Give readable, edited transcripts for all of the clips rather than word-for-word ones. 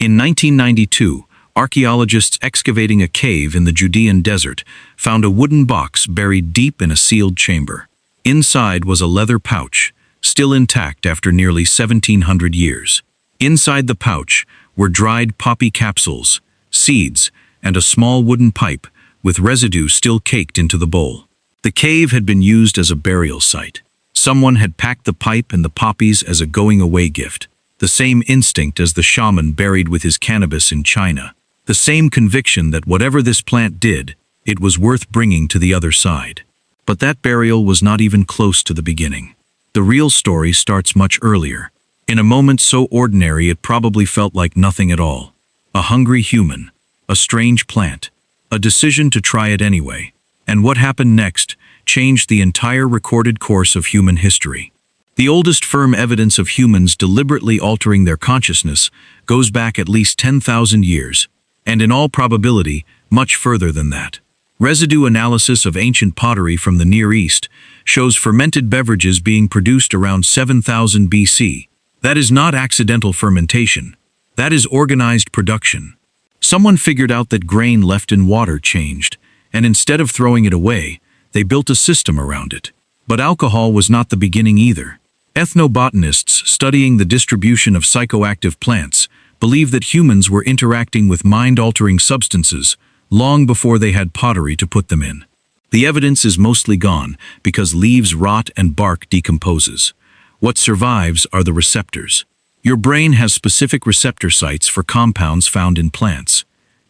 In 1992, archaeologists excavating a cave in the Judean desert found a wooden box buried deep in a sealed chamber. Inside was a leather pouch, still intact after nearly 1,700 years. Inside the pouch were dried poppy capsules, seeds, and a small wooden pipe with residue still caked into the bowl. The cave had been used as a burial site. Someone had packed the pipe and the poppies as a going-away gift. The same instinct as the shaman buried with his cannabis in China. The same conviction that whatever this plant did, it was worth bringing to the other side. But that burial was not even close to the beginning. The real story starts much earlier. In a moment so ordinary it probably felt like nothing at all. A hungry human, a strange plant, a decision to try it anyway. And what happened next changed the entire recorded course of human history. The oldest firm evidence of humans deliberately altering their consciousness goes back at least 10,000 years, and in all probability, much further than that. Residue analysis of ancient pottery from the Near East shows fermented beverages being produced around 7,000 BC. That is not accidental fermentation. That is organized production. Someone figured out that grain left in water changed, and instead of throwing it away, they built a system around it. But alcohol was not the beginning either. Ethnobotanists studying the distribution of psychoactive plants believe that humans were interacting with mind-altering substances long before they had pottery to put them in. The evidence is mostly gone because leaves rot and bark decomposes. What survives are the receptors. Your brain has specific receptor sites for compounds found in plants.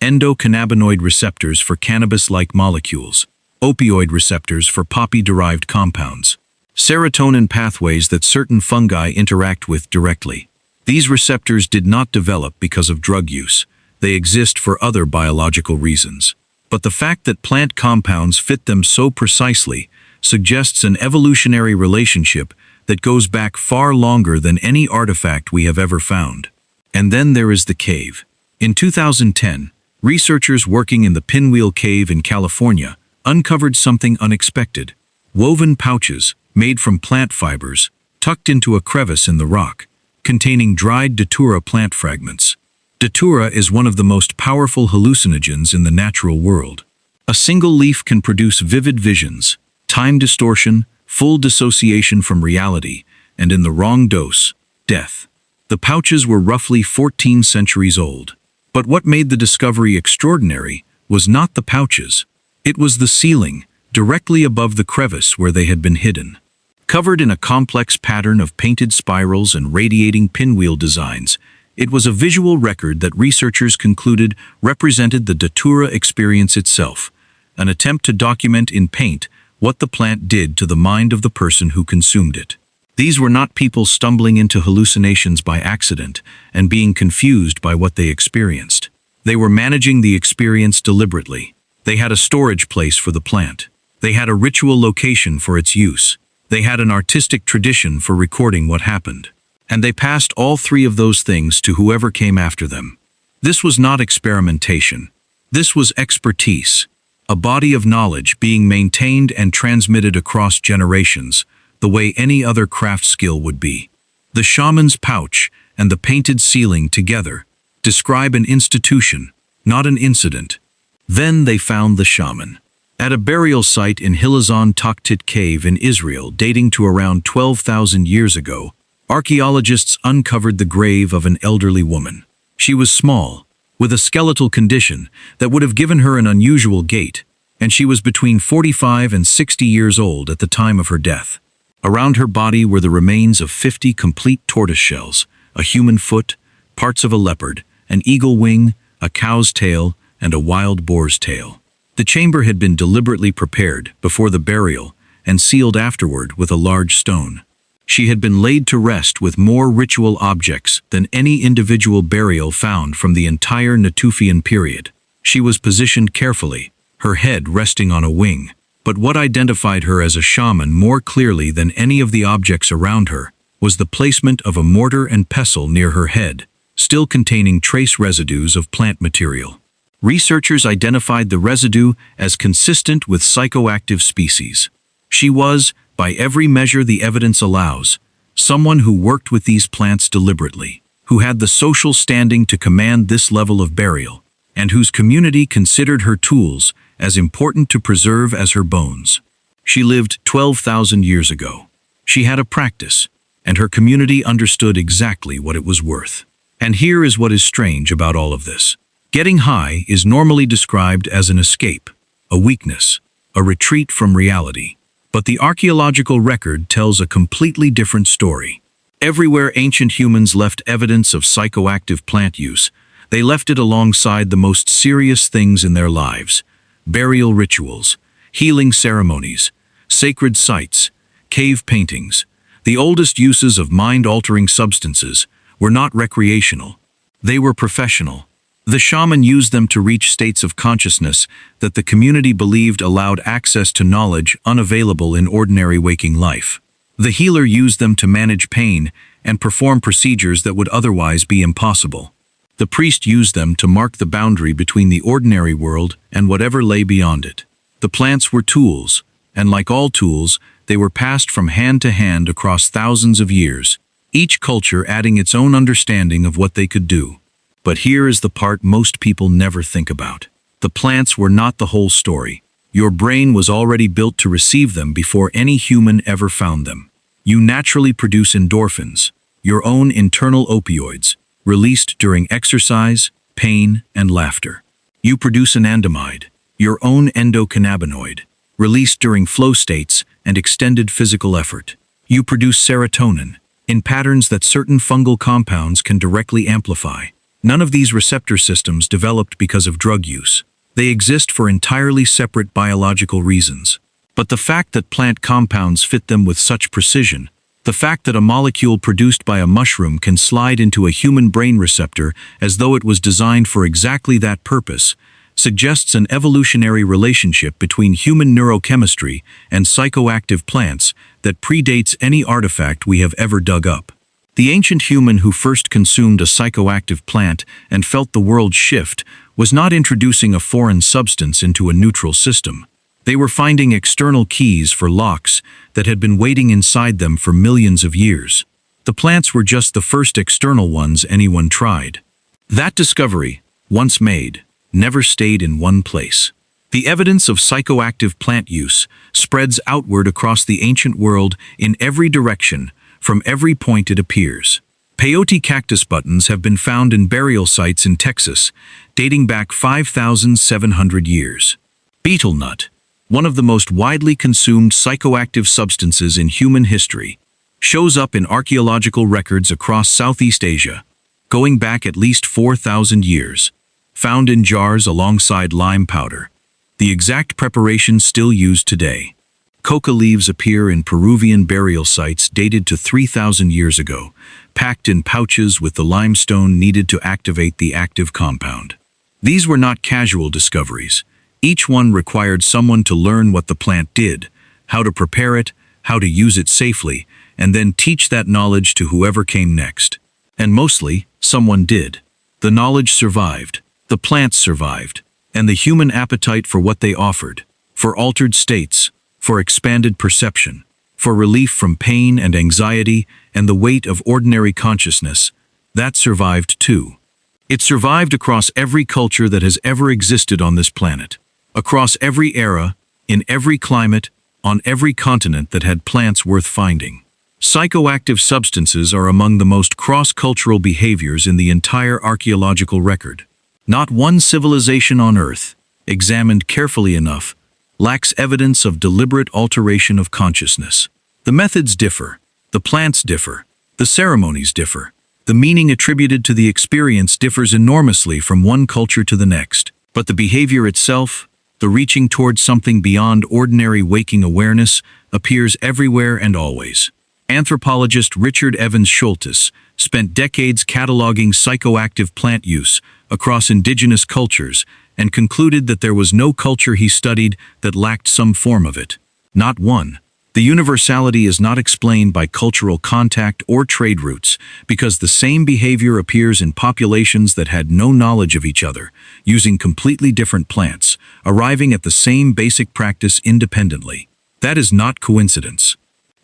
Endocannabinoid receptors for cannabis-like molecules. Opioid receptors for poppy-derived compounds. Serotonin pathways that certain fungi interact with directly. These receptors did not develop because of drug use. They exist for other biological reasons. But the fact that plant compounds fit them so precisely suggests an evolutionary relationship that goes back far longer than any artifact we have ever found. And then there is the cave. In 2010, researchers working in the Pinwheel Cave in California uncovered something unexpected. Woven pouches, made from plant fibers, tucked into a crevice in the rock, containing dried datura plant fragments. Datura is one of the most powerful hallucinogens in the natural world. A single leaf can produce vivid visions, time distortion, full dissociation from reality, and in the wrong dose, death. The pouches were roughly 14 centuries old. But what made the discovery extraordinary was not the pouches. It was the ceiling, directly above the crevice where they had been hidden. Covered in a complex pattern of painted spirals and radiating pinwheel designs, it was a visual record that researchers concluded represented the datura experience itself, an attempt to document in paint what the plant did to the mind of the person who consumed it. These were not people stumbling into hallucinations by accident and being confused by what they experienced. They were managing the experience deliberately. They had a storage place for the plant. They had a ritual location for its use. They had an artistic tradition for recording what happened. And they passed all three of those things to whoever came after them. This was not experimentation. This was expertise, a body of knowledge being maintained and transmitted across generations, the way any other craft skill would be. The shaman's pouch and the painted ceiling together describe an institution, not an incident. Then they found the shaman. At a burial site in Hilazon Toktit Cave in Israel dating to around 12,000 years ago, archaeologists uncovered the grave of an elderly woman. She was small, with a skeletal condition that would have given her an unusual gait, and she was between 45 and 60 years old at the time of her death. Around her body were the remains of 50 complete tortoise shells, a human foot, parts of a leopard, an eagle wing, a cow's tail, and a wild boar's tail. The chamber had been deliberately prepared before the burial and sealed afterward with a large stone. She had been laid to rest with more ritual objects than any individual burial found from the entire Natufian period. She was positioned carefully, her head resting on a wing. But what identified her as a shaman more clearly than any of the objects around her was the placement of a mortar and pestle near her head, still containing trace residues of plant material. Researchers identified the residue as consistent with psychoactive species. She was, by every measure the evidence allows, someone who worked with these plants deliberately. who had the social standing to command this level of burial, and whose community considered her tools as important to preserve as her bones. She lived 12,000 years ago. She had a practice, and her community understood exactly what it was worth. And here is what is strange about all of this. Getting high is normally described as an escape, a weakness, a retreat from reality. But the archaeological record tells a completely different story. Everywhere ancient humans left evidence of psychoactive plant use, they left it alongside the most serious things in their lives: burial rituals, healing ceremonies, sacred sites, cave paintings. The oldest uses of mind-altering substances were not recreational. They were professional. The shaman used them to reach states of consciousness that the community believed allowed access to knowledge unavailable in ordinary waking life. The healer used them to manage pain and perform procedures that would otherwise be impossible. The priest used them to mark the boundary between the ordinary world and whatever lay beyond it. The plants were tools, and like all tools, they were passed from hand to hand across thousands of years, each culture adding its own understanding of what they could do. But here is the part most people never think about. The plants were not the whole story. Your brain was already built to receive them before any human ever found them. You naturally produce endorphins, your own internal opioids, released during exercise, pain, and laughter. You produce anandamide, your own endocannabinoid, released during flow states and extended physical effort. You produce serotonin, in patterns that certain fungal compounds can directly amplify. None of these receptor systems developed because of drug use. They exist for entirely separate biological reasons. But the fact that plant compounds fit them with such precision, the fact that a molecule produced by a mushroom can slide into a human brain receptor as though it was designed for exactly that purpose, suggests an evolutionary relationship between human neurochemistry and psychoactive plants that predates any artifact we have ever dug up. The ancient human who first consumed a psychoactive plant and felt the world shift was not introducing a foreign substance into a neutral system. They were finding external keys for locks that had been waiting inside them for millions of years. The plants were just the first external ones anyone tried. That discovery, once made, never stayed in one place. The evidence of psychoactive plant use spreads outward across the ancient world in every direction, from every point it appears. Peyote cactus buttons have been found in burial sites in Texas, dating back 5,700 years. Betel nut, one of the most widely consumed psychoactive substances in human history, shows up in archaeological records across Southeast Asia, going back at least 4,000 years, found in jars alongside lime powder, the exact preparation still used today. Coca leaves appear in Peruvian burial sites dated to 3,000 years ago, packed in pouches with the limestone needed to activate the active compound. These were not casual discoveries. Each one required someone to learn what the plant did, how to prepare it, how to use it safely, and then teach that knowledge to whoever came next. And mostly, someone did. The knowledge survived, the plants survived, and the human appetite for what they offered, for altered states, for expanded perception, for relief from pain and anxiety and the weight of ordinary consciousness, that survived too. It survived across every culture that has ever existed on this planet, across every era, in every climate, on every continent that had plants worth finding. Psychoactive substances are among the most cross-cultural behaviors in the entire archaeological record. Not one civilization on Earth, examined carefully enough, lacks evidence of deliberate alteration of consciousness. The methods differ, the plants differ, the ceremonies differ. The meaning attributed to the experience differs enormously from one culture to the next. But the behavior itself, the reaching towards something beyond ordinary waking awareness, appears everywhere and always. Anthropologist Richard Evans Schultes spent decades cataloging psychoactive plant use across indigenous cultures and concluded that there was no culture he studied that lacked some form of it. Not one. The universality is not explained by cultural contact or trade routes, because the same behavior appears in populations that had no knowledge of each other, using completely different plants, arriving at the same basic practice independently. That is not coincidence.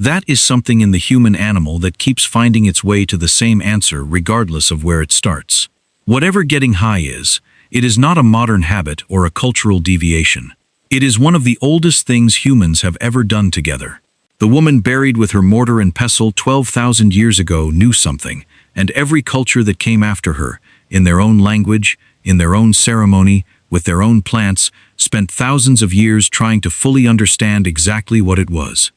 That is something in the human animal that keeps finding its way to the same answer regardless of where it starts. Whatever getting high is, it is not a modern habit or a cultural deviation. It is one of the oldest things humans have ever done together. The woman buried with her mortar and pestle 12,000 years ago knew something, and every culture that came after her, in their own language, in their own ceremony, with their own plants, spent thousands of years trying to fully understand exactly what it was.